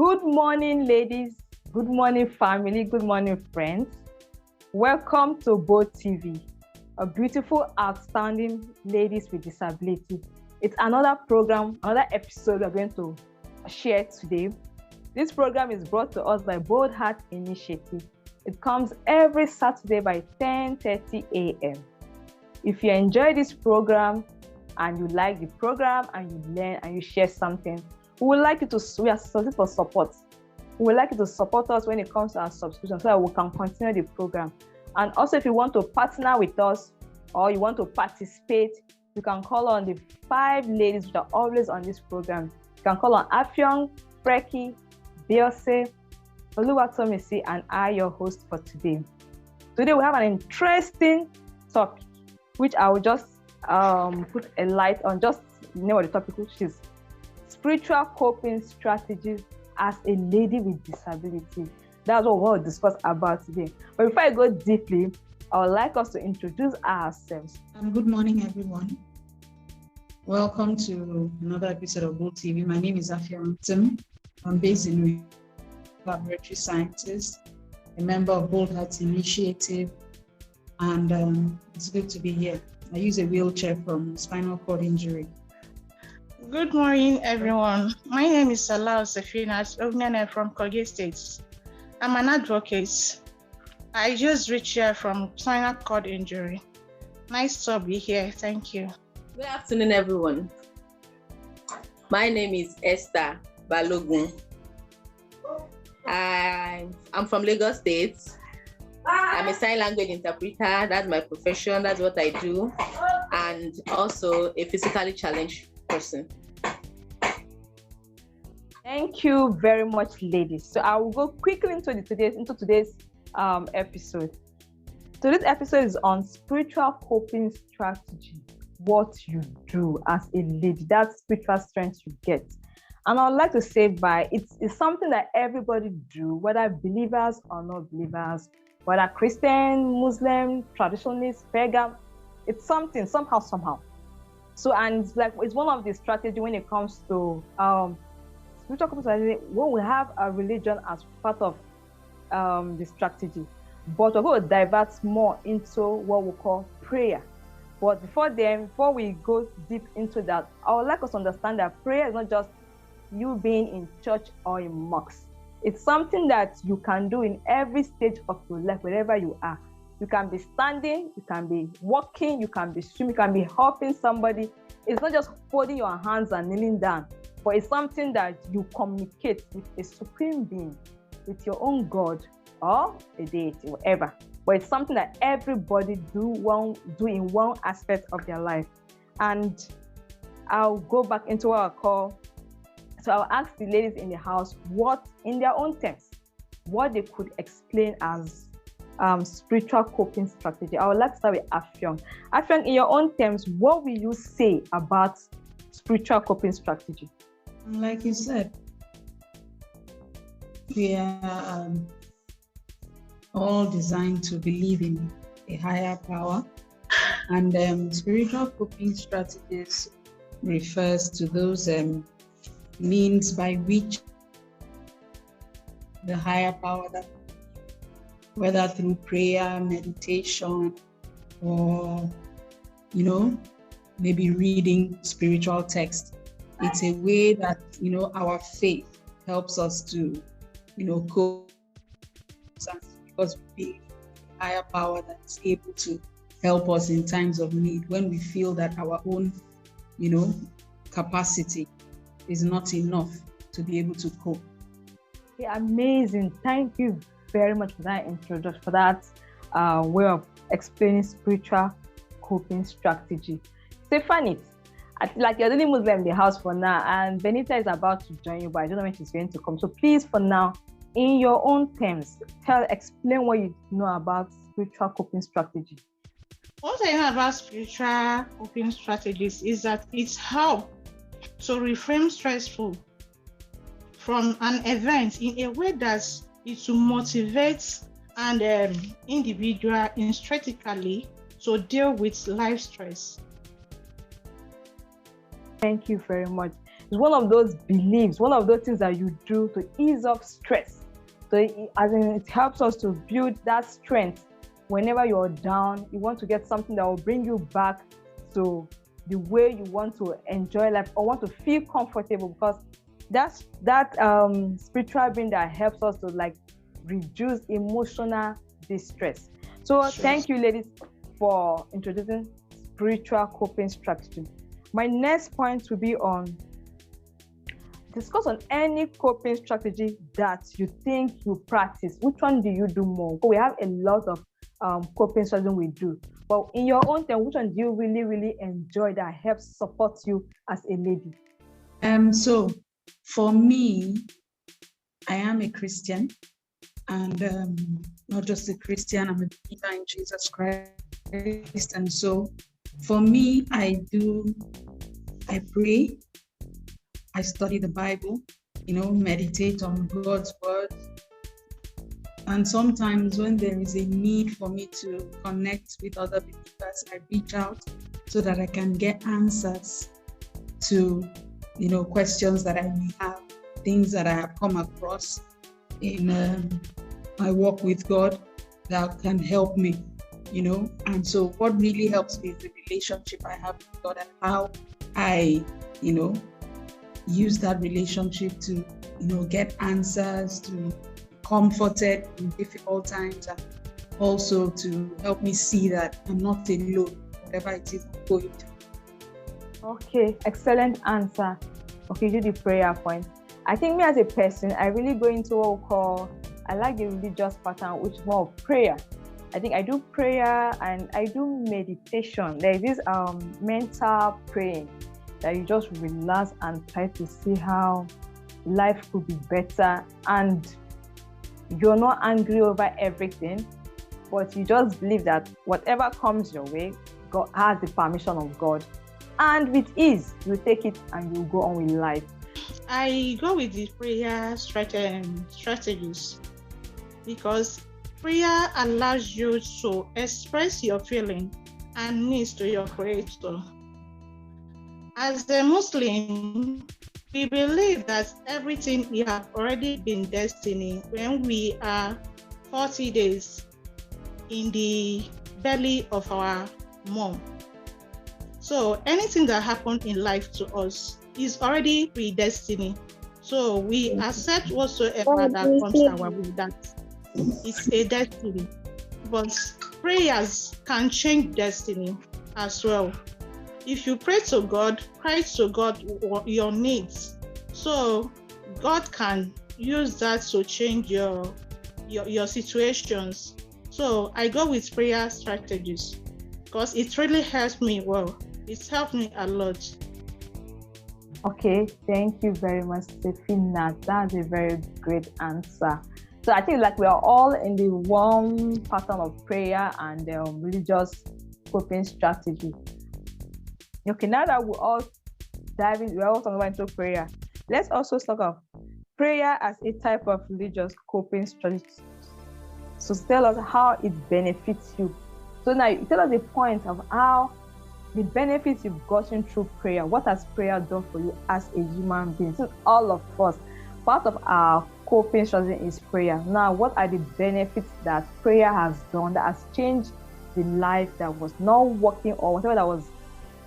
Good morning, ladies. Good morning, family. Good morning, friends. Welcome to Bold TV, a beautiful, outstanding ladies with disabilities. It's another program, another episode we're going to share today. This program is brought to us by Bold Heart Initiative. It comes every Saturday by 10:30 a.m. If you enjoy this program and you like the program and you learn and you share something, we are soliciting for support. We would like you to support us when it comes to our subscription so that we can continue the program. And also, if you want to partner with us or you want to participate, you can call on the 5 ladies which are always on this program. You can call on Afyong, Freki, Biose, Oluwatomisi, and I, your host for today. Today, we have an interesting topic, which I will just put a light on, just the name of the topic, which is spiritual coping strategies as a lady with disability. That's what we'll discuss about today. But before I go deeply, I would like us to introduce ourselves. Good morning, everyone. Welcome to another episode of Bold TV. My name is Afyong. I'm based in laboratory scientist, a member of Bold Heart Initiative, and it's good to be here. I use a wheelchair from spinal cord injury. Good morning, everyone. My name is Salah Sefinas Ognene from Kogi State. I'm an advocate. I just reached here from spinal cord injury. Nice to be here. Thank you. Good afternoon, everyone. My name is Esther Balogun. I'm from Lagos State. I'm a sign language interpreter. That's my profession. That's what I do. And also a physically challenged person. Thank you very much, ladies. So I will go quickly into today's episode. So this episode is on spiritual coping strategy. What you do as a lady, that spiritual strength you get. And I would like to say it's something that everybody do, whether believers or not believers, whether Christian, Muslim, traditionalist, pagan. It's something somehow. So, and it's one of the strategy when it comes to spiritual coping strategy, when we have a religion as part of the strategy. But we're going to divert more into what we call prayer. But before we go deep into that, I would like us to understand that prayer is not just you being in church or in mosque. It's something that you can do in every stage of your life, wherever you are. You can be standing, you can be walking, you can be swimming, you can be helping somebody. It's not just folding your hands and kneeling down, but it's something that you communicate with a supreme being, with your own God or a deity, whatever. But it's something that everybody do in one aspect of their life. And I'll go back into what I call. So I'll ask the ladies in the house what, in their own terms, what they could explain as spiritual coping strategy. I would like to start with Afyong. Afyong, in your own terms, what will you say about spiritual coping strategy? Like you said, we are all designed to believe in a higher power, and spiritual coping strategies refers to those means by which the higher power, that whether through prayer, meditation, or maybe reading spiritual text, it's a way that our faith helps us to cope, because we a higher power that's able to help us in times of need when we feel that our own capacity is not enough to be able to cope. Yeah, amazing. Thank you very much for that introduction, for that way of explaining spiritual coping strategy. Stephanie, I feel like you're the only Muslim in the house for now, and Benita is about to join you, but I don't know when she's going to come. So please, for now, in your own terms, explain what you know about spiritual coping strategy. What I know about spiritual coping strategies is that it helps to reframe stressful from an event in a way that it will motivate an individual strategically to deal with life stress. Thank you very much. It's one of those beliefs, one of those things that you do to ease off stress. So it helps us to build that strength. Whenever you're down, you want to get something that will bring you back to the way you want to enjoy life or want to feel comfortable, because that's that spiritual being that helps us to like reduce emotional distress. So thank you, ladies, for introducing spiritual coping strategy. My next point will be on discuss on any coping strategy that you think you practice. Which one do you do more? We have a lot of coping strategies we do, but in your own time, which one do you really, really enjoy that helps support you as a lady? So for me, I am a Christian, and not just a Christian, I'm a believer in Jesus Christ. And so for me, I pray, I study the Bible, meditate on God's word. And sometimes when there is a need for me to connect with other believers, I reach out so that I can get answers to, questions that I may have, things that I have come across in my walk with God that can help me, And so what really helps me is the relationship I have with God and how I, use that relationship to, get answers, to be comforted in difficult times, and also to help me see that I'm not alone, whatever it is I'm going through. Okay, excellent answer. Okay, do the prayer point. I think me as a person, I really go into what we call, I like the religious pattern, which is more of prayer. I think I do prayer and I do meditation. There is this mental praying that you just relax and try to see how life could be better, and you're not angry over everything, but you just believe that whatever comes your way, God has the permission of God, and with ease you take it and you go on with life. I go with the prayer strategies because prayer allows you to express your feeling and needs to your Creator. As a Muslim, we believe that everything we have already been destined when we are 40 days in the belly of our mom. So anything that happened in life to us is already predestined. So we accept whatsoever that comes our way, that it's a destiny. But prayers can change destiny as well. If you pray to God, cry to God your needs, so God can use that to change your situations. So I go with prayer strategies because it really helps me well. It's helped me a lot. Okay, thank you very much, Stefina. That's a very great answer. So I think like we are all in the one pattern of prayer and religious coping strategy. Okay, now that we're all talking into prayer, let's also talk of prayer as a type of religious coping strategy. So tell us how it benefits you. So now you tell us the point of how the benefits you've gotten through prayer. What has prayer done for you as a human being? Since all of us, part of our coping strategy is prayer. Now, what are the benefits that prayer has done that has changed the life that was not working or whatever that was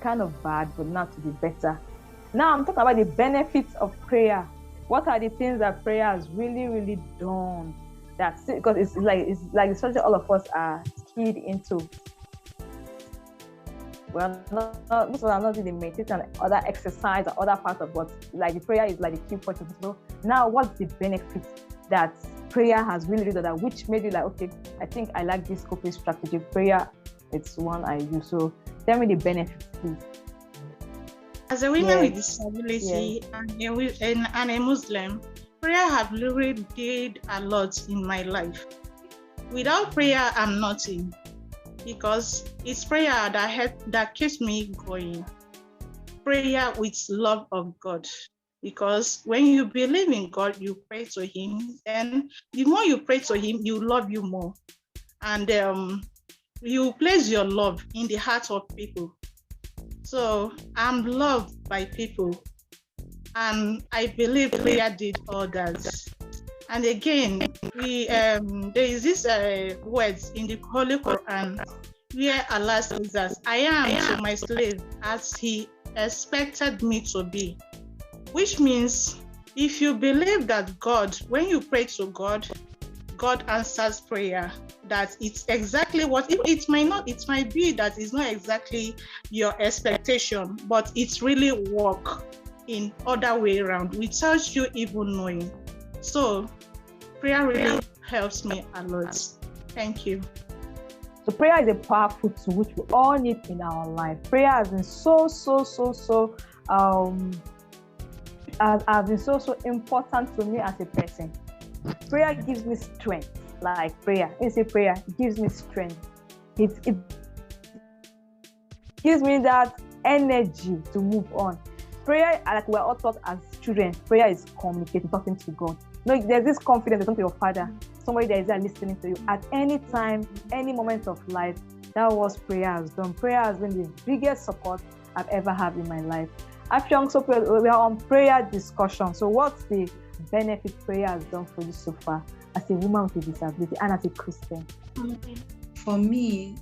kind of bad, but now to be better? Now I'm talking about the benefits of prayer. What are the things that prayer has really, really done? That's it, because it's like the strategy all of us are keyed into. Well, most of them are not doing the meditation and other exercise or other parts of what, like the prayer is like the key point of it. So now, what's the benefit that prayer has really done that which made you like, okay, I think I like this coping strategy. Prayer, it's one I use. So tell me the benefits, please. As a woman with disability and a Muslim, prayer have really did a lot in my life. Without prayer, I'm nothing, because it's prayer that keeps me going. Prayer with love of God, because when you believe in God, you pray to Him, and the more you pray to Him, you love you more, and you place your love in the heart of people. So I'm loved by people. And I believe prayer did all that. And again, there is this words in the Holy Quran where Allah says that I am to my slave as he expected me to be. Which means if you believe that God, when you pray to God, God answers prayer, that it's exactly what it might be that it's not exactly your expectation, but it's really work in other way around without you even knowing. So prayer really helps me a lot. Thank you. So prayer is a powerful tool which we all need in our life. Prayer has been so important to me as a person. Prayer gives me strength. Like prayer, it's a prayer. It gives me strength. It gives me that energy to move on. Prayer, like we're all taught as children, prayer is communicating, talking to God. No, there's this confidence, talking to your father, somebody that is there listening to you at any time, any moment of life. That was prayer has done. Prayer has been the biggest support I've ever had in my life. Actually, also we are on prayer discussion. So what's the benefit prayer has done for you so far as a woman with a disability and as a Christian? For me,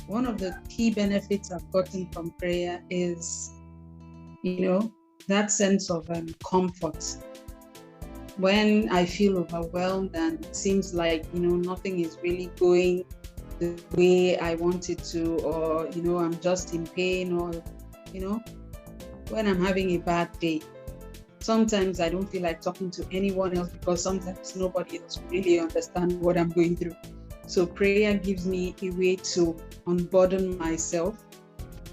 one of the key benefits I've gotten from prayer is, that sense of comfort. When I feel overwhelmed and it seems like, nothing is really going the way I want it to, or, I'm just in pain, or, when I'm having a bad day, sometimes I don't feel like talking to anyone else because sometimes nobody else really understands what I'm going through. So prayer gives me a way to unburden myself,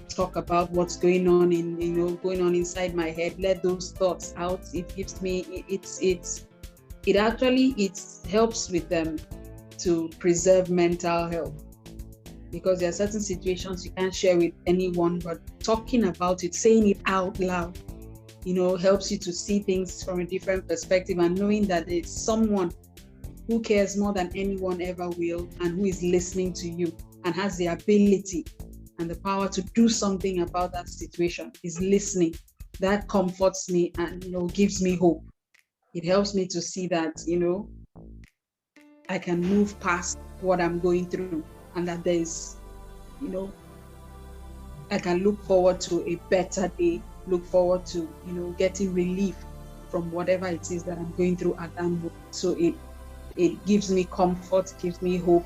talk about what's going on inside my head, let those thoughts out. It gives me, it helps with them to preserve mental health, because there are certain situations you can't share with anyone, but talking about it, saying it out loud, helps you to see things from a different perspective, and knowing that it's someone who cares more than anyone ever will, and who is listening to you and has the ability and the power to do something about that situation, is listening. That comforts me and gives me hope. It helps me to see that I can move past what I'm going through, and that there's I can look forward to a better day, look forward to getting relief from whatever it is that I'm going through at that moment. So it gives me comfort, gives me hope,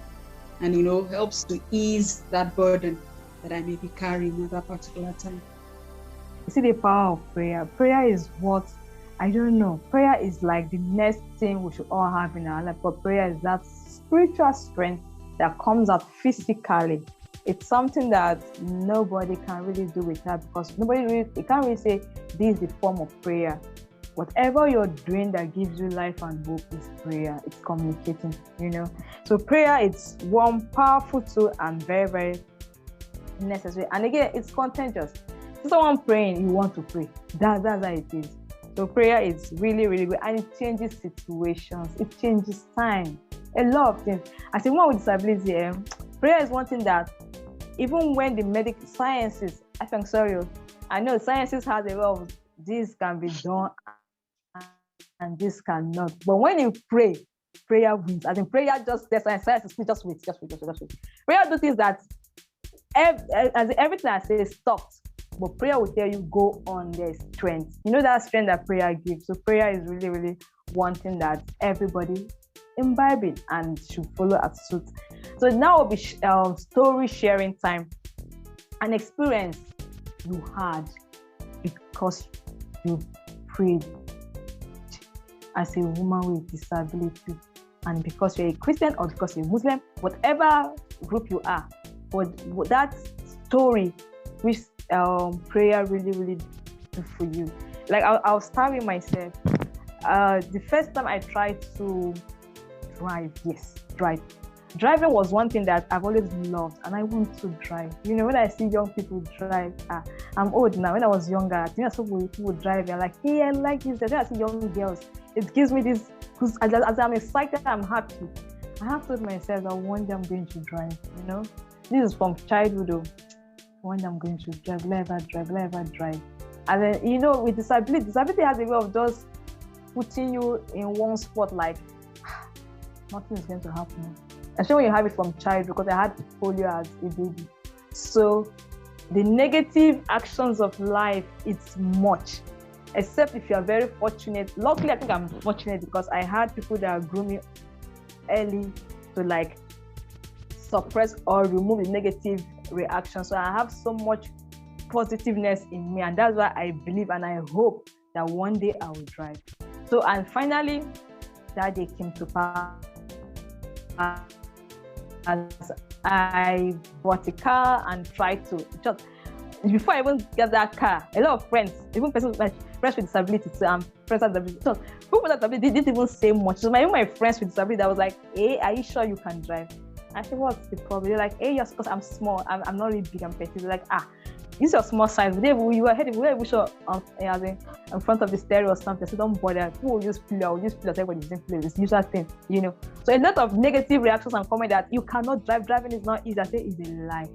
and helps to ease that burden that I may be carrying at that particular time. You see the power of prayer. Prayer is what, I don't know, prayer is like the next thing we should all have in our life, but prayer is that spiritual strength that comes out physically. It's something that nobody can really do without, because you can't really say this is the form of prayer. Whatever you're doing that gives you life and hope is prayer. It's communicating, So prayer is one powerful tool and very, very necessary. And again, it's contagious. If someone praying, you want to pray. That's how it is. So prayer is really, really good, and it changes situations. It changes time. A lot of things. As a woman with disability, prayer is one thing that even when the medical sciences, I know sciences has a lot of this can be done and this cannot. But when you pray, prayer wins. As in prayer, just there's science is just wait. Prayer do things that everything I say stops. But prayer will tell you go on, there's strength. That strength that prayer gives. So prayer is really, really one thing that everybody imbibe and should follow at suit. So now will be story sharing time. An experience you had because you prayed as a woman with disability, and because you're a Christian or because you're a Muslim, whatever group you are, but that story which prayer really, really do for you. Like I'll start with myself. The first time I tried to drive. Driving was one thing that I've always loved, and I want to drive. When I see young people drive, I'm old now. When I was younger, I think I saw people drive, and like, hey, I like this. When I see young girls, it gives me this, because as I'm excited, I'm happy. I have told myself that one day I'm going to drive, This is from childhood, though. One day I'm going to drive, let ever drive. And then, with disability has a way of just putting you in one spot, like nothing is going to happen. Especially when you have it from child, because I had polio as a baby. So the negative actions of life, it's much. Except if you are very fortunate. Luckily, I think I'm fortunate because I had people that grew me early to like suppress or remove the negative reaction. So I have so much positiveness in me, and that's why I believe and I hope that one day I will drive. So, and finally, that day came to pass. As I bought a car and tried to just, before I even get that car, a lot of friends, even friends with disabilities, friends with disabilities, so people with disabilities didn't even say much. So even my friends with disabilities, I was like, hey, are you sure you can drive? I said, what's the problem? They're like, hey, yes, because I'm small, I'm not really big, I'm petite. They're like, this is your small size. We were even sure in front of the stereo or something. So don't bother. Who will use pillow? I will use pillow. Everybody's using pillow. It's the usual thing, So a lot of negative reactions and comment that you cannot drive. Driving is not easy. I say it's a lie.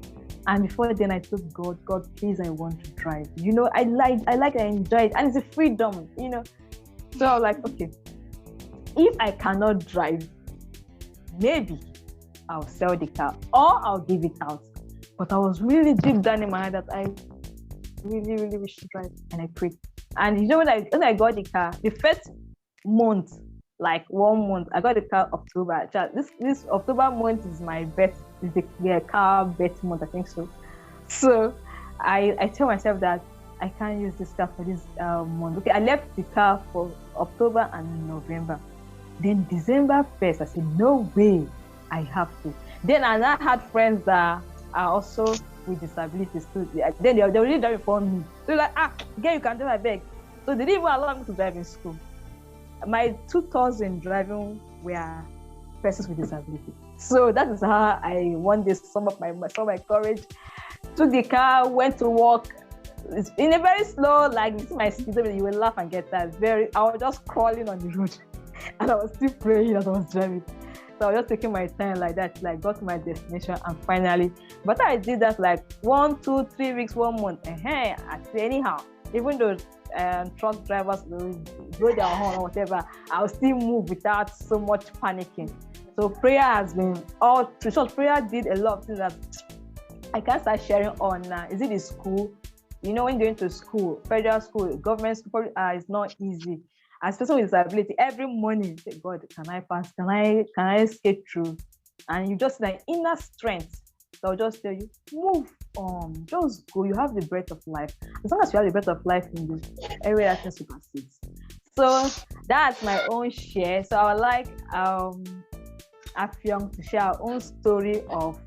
And before then, I told God, please, I want to drive. I enjoy it, and it's a freedom. So I was like, okay, if I cannot drive, maybe I'll sell the car or I'll give it out. But I was really deep down in my head that I really, really wish to drive, and I prayed. And when I got the car, the first month, like 1 month, I got the car October. This October month is my best, is the car best month, I think so. So I tell myself that I can't use this car for this month. Okay, I left the car for October and November. Then December 1st, I said, no way, I have to. Then I had friends that are also with disabilities too. Then they already driving for me. So like, girl, you can drive, I beg. So they didn't even allow me to drive in school. My tutors in driving were persons with disabilities. So that is how I one day sum up my courage, took the car, went to work. It's in a very slow, like, this is my speed, you will laugh and get that. I was just crawling on the road and I was still praying as I was driving. So I was just taking my time like that till I got to my destination, and finally, but I did that like 1, 2, 3 weeks, 1 month. I say anyhow, even though truck drivers will blow their horn or whatever, I'll still move without so much panicking. So prayer has been all through. So prayer did a lot of things that I can't start sharing on now. Is it the school? When you're going to school, federal school, government school, it's not easy. As a person with disability, every morning, say, God, can I pass? Can I skate through? And you just like inner strength. So I'll just tell you, move on, just go. You have the breath of life. As long as you have the breath of life in you, every other thing supersedes. So that's my own share. So I would like Afyong to share our own story of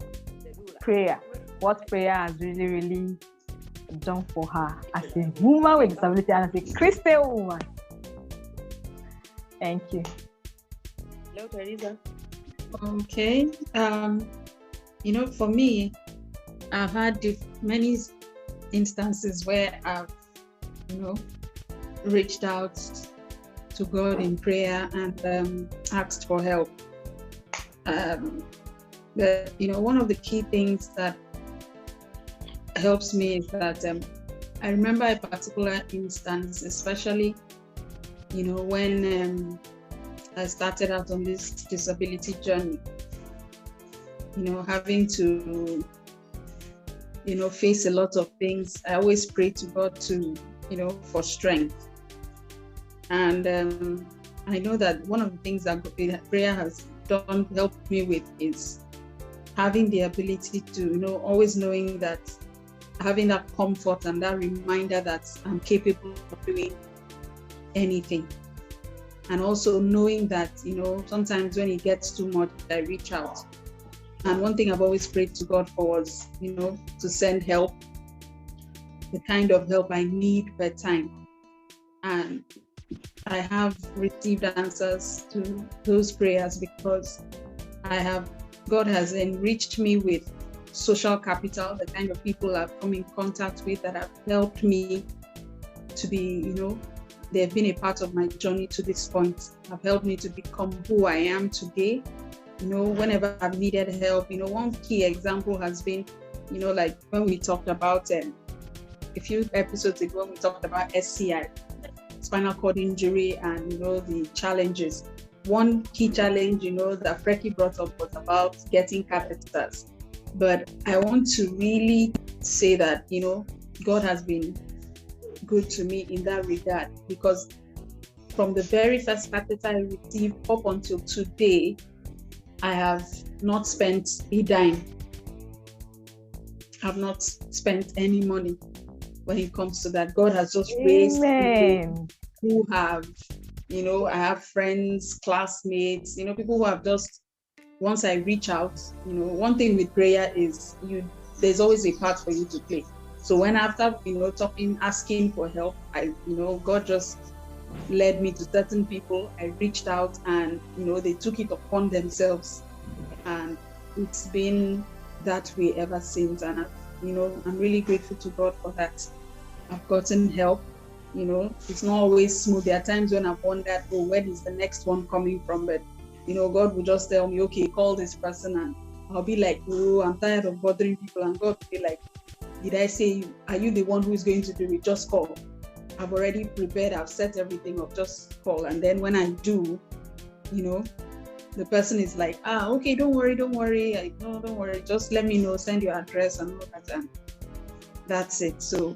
prayer. What prayer has really, really done for her as a woman with disability and as a Christian woman. Thank you. Hello, Teresa. Okay. For me, I've had many instances where I've, reached out to God in prayer and asked for help. One of the key things that helps me is that I remember a particular instance, especially when I started out on this disability journey, having to, face a lot of things. I always pray to God for strength. And I know that one of the things that prayer has helped me with is having the ability to, always knowing that, having that comfort and that reminder that I'm capable of doing anything. And also knowing that, sometimes when it gets too much, I reach out. And one thing I've always prayed to God for was, to send help, the kind of help I need per time. And I have received answers to those prayers because God has enriched me with social capital, the kind of people I've come in contact with that have helped me to be, they've been a part of my journey to this point, have helped me to become who I am today. Whenever I've needed help, one key example has been, like when we talked about a few episodes ago when we talked about SCI, spinal cord injury, and the challenges. One key challenge, that Freki brought up was about getting catheters. But I want to really say that, God has been good to me in that regard, because from the very first catheter I received up until today, I have not spent a dime. I've not spent any money when it comes to that. God has just raised people who have, I have friends, classmates, people who have just, once I reach out, one thing with prayer is there's always a part for you to play. So when after, talking, asking for help, God just led me to certain people. I reached out and, they took it upon themselves. And it's been that way ever since. And, I'm really grateful to God for that. I've gotten help. It's not always smooth. There are times when I've wondered, where is the next one coming from? But, God will just tell me, okay, call this person. And I'll be like, I'm tired of bothering people. And God will be like, did I say, are you the one who is going to do it? Just call. I've already prepared. I've set everything up. Just call. And then when I do, the person is like, okay, don't worry. No, don't worry. Just let me know, send your address and all that. And that's it. So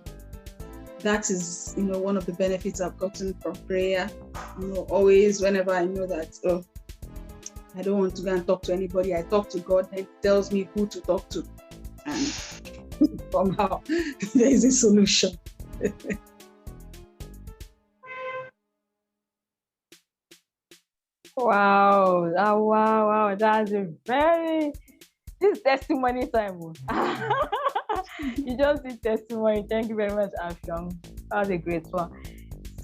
that is, one of the benefits I've gotten from prayer. Always whenever I know that, I don't want to go and talk to anybody, I talk to God, and He tells me who to talk to. And somehow there is a solution. Wow. Wow. That's this testimony time. You just did testimony. Thank you very much, Afyong. That was a great one.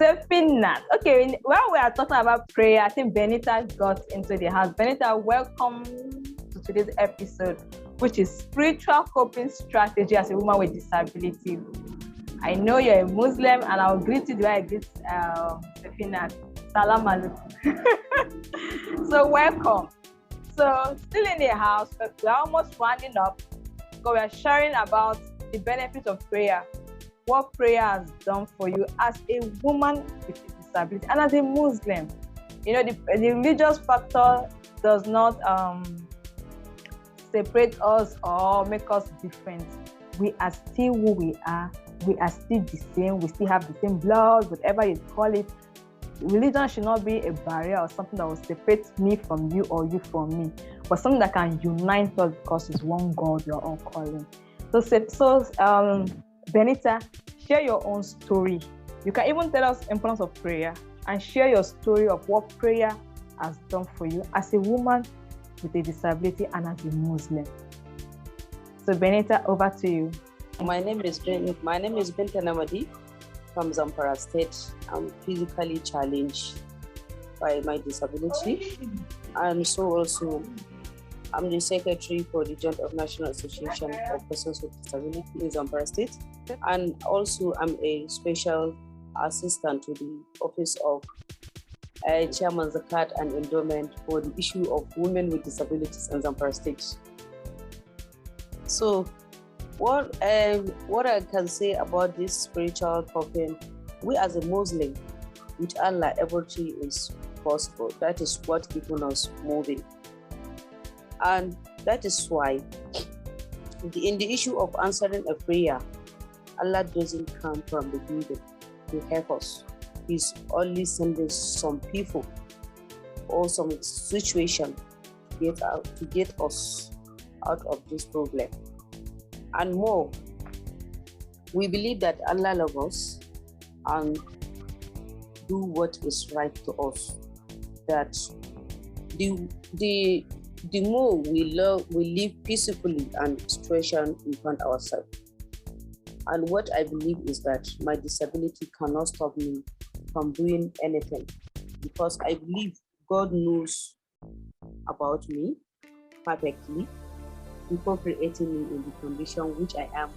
Nat. Okay, while we are talking about prayer, I think Benita got into the house. Benita, welcome to today's episode, which is spiritual coping strategy as a woman with disability. I know you're a Muslim, and I'll greet you the way I greet Nat. Salam alaikum. So welcome. So still in the house, but we're almost rounding up. So we're sharing about the benefits of prayer, what prayer has done for you as a woman with a disability and as a Muslim. The religious factor does not separate us or make us different. We are still who we are. We are still the same. We still have the same blood, whatever you call it. Religion should not be a barrier or something that will separate me from you or you from me, but something that can unite us because it's one God you're all calling. So, Benita, share your own story. You can even tell us the importance of prayer and share your story of what prayer has done for you as a woman with a disability and as a Muslim. So, Benita, over to you. My name is Binta Namadi from Zamfara State. I'm physically challenged by my disability, and so also I'm the secretary for the Joint of National Association of Persons with Disability in Zamfara State, and also I'm a special assistant to the Office of Chairman Zakat and Endowment for the issue of women with disabilities in Zamfara State. So what I can say about this spiritual coping, we as a Muslim, with Allah, everything is possible. That is what keeps us moving. And that is why in the issue of answering a prayer, Allah doesn't come from the building to help us. He's only sending some people or some situation to get us out of this problem. And more, we believe that Allah loves us and do what is right to us. That the more we live peacefully and situation in front of ourselves. And what I believe is that my disability cannot stop me from doing anything, because I believe God knows about me perfectly before creating me in the condition which I am,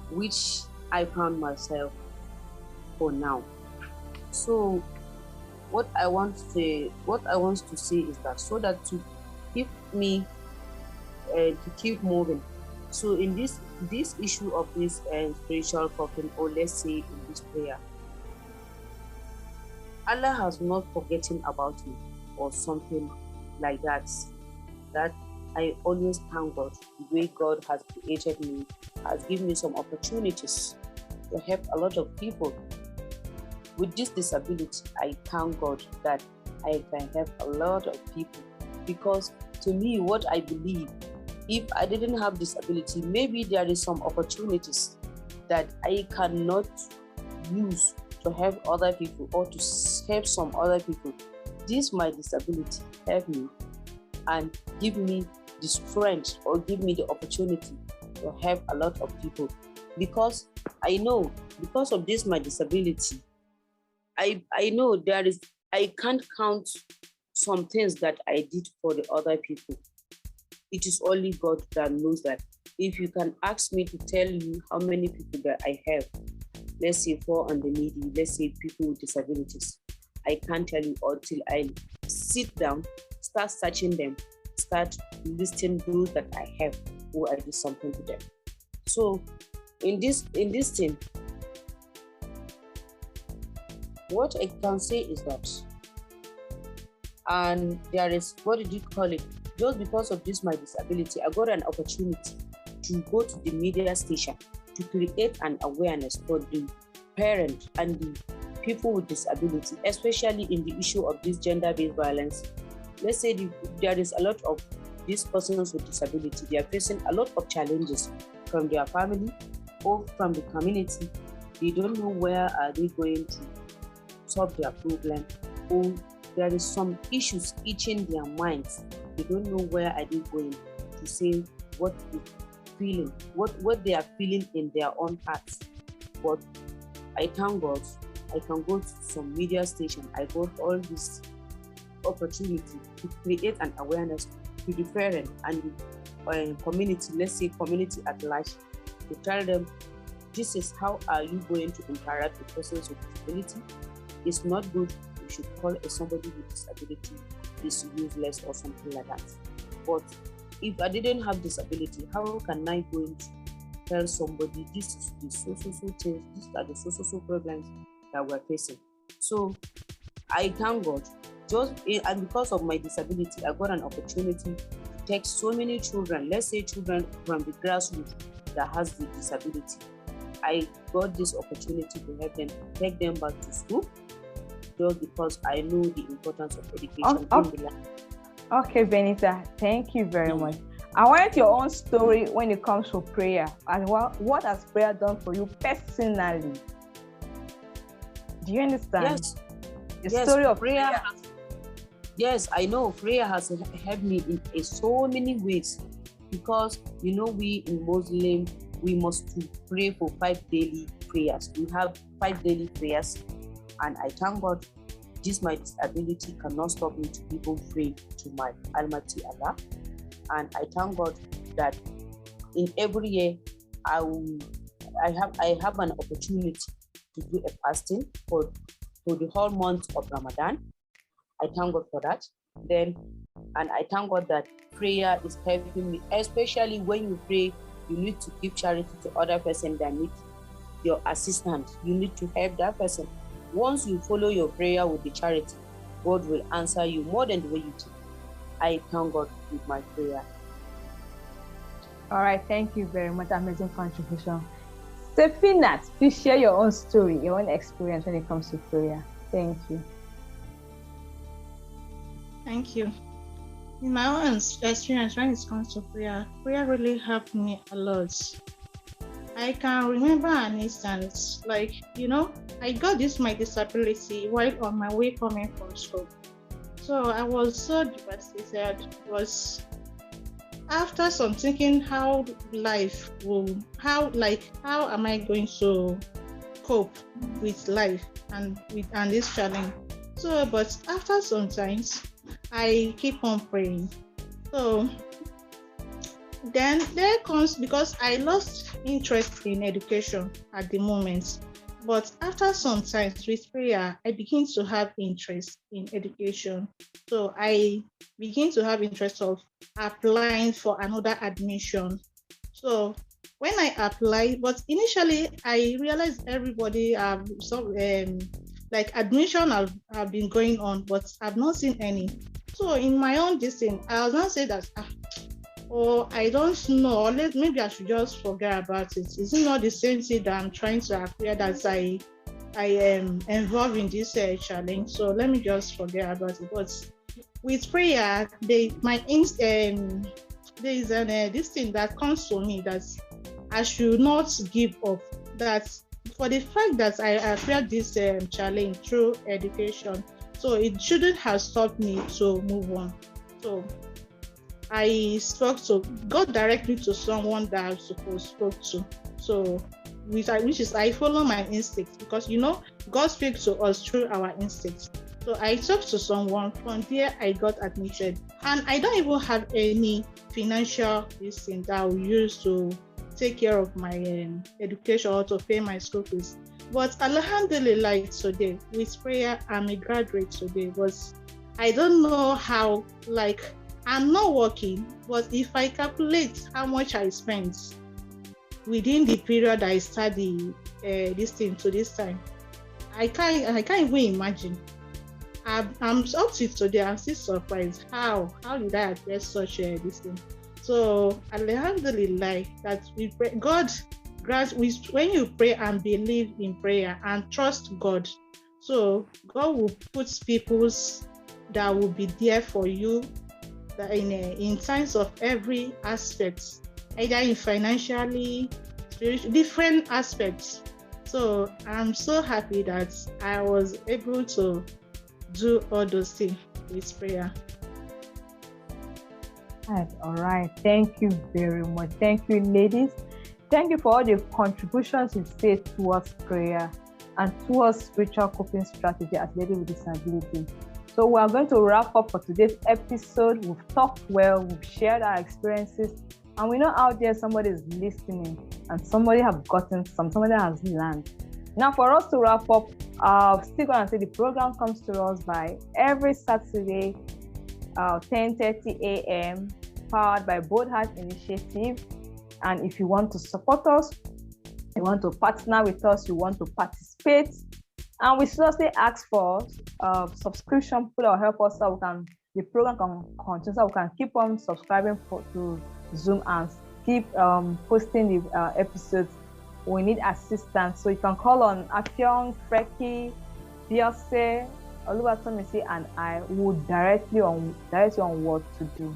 which I found myself for now. So what I want to say is that so that to keep me to keep moving, So in this issue of this spiritual coping, or let's say in this prayer, Allah has not forgotten about me or something like that. That I always thank God the way God has created me, has given me some opportunities to help a lot of people with this disability. I thank God that I can help a lot of people, because to me, what I believe, if I didn't have disability, maybe there is some opportunities that I cannot use to help other people or to help some other people. This my disability help me and give me the strength or give me the opportunity to help a lot of people, because I know because of this my disability, I know I can't count some things that I did for the other people. It is only God that knows that. If you can ask me to tell you how many people that I have, let's say for on the needy, let's say people with disabilities, I can't tell you until I sit down, start searching them, start listing those that I have who I did something to them. So in this thing, what I can say is that, and there is, what did you call it? Just because of this my disability, I got an opportunity to go to the media station to create an awareness for the parents and the people with disability, especially in the issue of this gender-based violence. Let's say there is a lot of these persons with disability, they are facing a lot of challenges from their family or from the community. They don't know where are they going to solve their problem, or there is some issues itching their minds. They don't know where are they going to say what is feeling, what they are feeling in their own hearts. But I thank God, I can go to some media station. I got all this opportunity to create an awareness to the parent and the community, let's say community at large, to tell them this is how are you going to interact with persons with disability. It's not good. You should call somebody with disability is useless or something like that. But if I didn't have disability, how can I go to tell somebody this is the so things, these are the so problems that we're facing? So I thank God. And because of my disability, I got an opportunity to take so many children, let's say children from the grassroots that has the disability. I got this opportunity to help them, take them back to school, just because I know the importance of education in the life. Okay, Benita, thank you very much. I want your own story when it comes to prayer, and what has prayer done for you personally? Do you understand? Yes. The story of prayer. Yes, I know prayer has helped me in so many ways, because we in Muslim, we must pray for 5 daily prayers. We have 5 daily prayers, and I thank God this my disability cannot stop me to even pray to my Almighty Allah. And I thank God that in every year I have an opportunity to do a fasting for the whole month of Ramadan. I thank God for that. And I thank God that prayer is helping me, especially when you pray, you need to give charity to other person that need your assistance. You need to help that person. Once you follow your prayer with the charity, God will answer you more than the way you do. I thank God with my prayer. All right, thank you very much. Amazing contribution. Stefinat, please share your own story, your own experience when it comes to prayer. Thank you. Thank you. In my own experience when it comes to prayer really helped me a lot. I can remember an instance, like, I got my disability while on my way coming from school. So I was so devastated, because after some thinking how am I going to cope with life and this challenge? So, but after some times, I keep on praying. So then there comes, because I lost interest in education at the moment, but after some time with prayer, I begin to have interest in education. So I begin to have interest of applying for another admission So when I applied, but initially I realized everybody like admission have been going on, but I've not seen any. So in my own distance, I was not saying that or I don't know, or maybe I should just forget about it. Is it not the same thing that I'm trying to acquire that I am involved in this challenge? So let me just forget about it. But with prayer, there is this thing that comes to me that I should not give up. That for the fact that I acquired this challenge through education, so it shouldn't have stopped me to move on. So I spoke to God directly to someone that I was supposed to spoke to. So which is I follow my instincts, because God speaks to us through our instincts. So I talked to someone. From there I got admitted, and I don't even have any financial thing that I will use to take care of my education or to pay my school fees. But alhamdulillah, today with prayer I'm a graduate today. But I don't know how, like, I'm not working, but if I calculate how much I spent within the period I study this thing to this time, I can't even imagine. I'm up to today. I'm still surprised. How did I address such this thing? So alhamdulillah that we pray. God grants when you pray and believe in prayer and trust God. So God will put peoples that will be there for you in times of every aspect, either in financially, spiritual, different aspects. So I'm so happy that I was able to do all those things with prayer. All right. Thank you very much. Thank you, ladies. Thank you for all the contributions you say towards prayer and towards spiritual coping strategy as ladies with disability. So we are going to wrap up for today's episode. We've talked well, we've shared our experiences, and we know out there somebody is listening and somebody has gotten somebody has learned. Now for us to wrap up, still going to say the program comes to us by every Saturday, 10:30 a.m., powered by Bold Heart Initiative. And if you want to support us, you want to partner with us, you want to participate, and we seriously ask for subscription people that will help us so the program can continue, so we can keep on subscribing to Zoom and keep posting the episodes. We need assistance, so you can call on Afyong, Freki, Beyonce, Oluwatomisi, and I will direct you on what to do.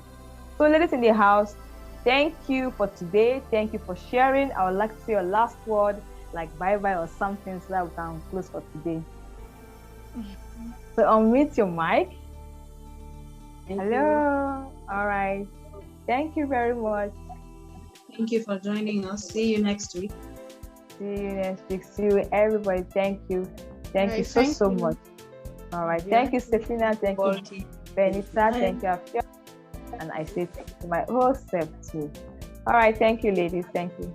So ladies in the house, thank you for today. Thank you for sharing. I would like to say your last word, like bye-bye or something, so that we can close for today. So unmute your mic. Hello. All right. Thank you very much. Thank you for joining us. See you next week. See you next week. See you, everybody. Thank you. Thank you so much. All right. Thank you, Stefina. Thank you, Benita. Thank you, Afia. And I say thank you to my whole self too. All right. Thank you, ladies. Thank you.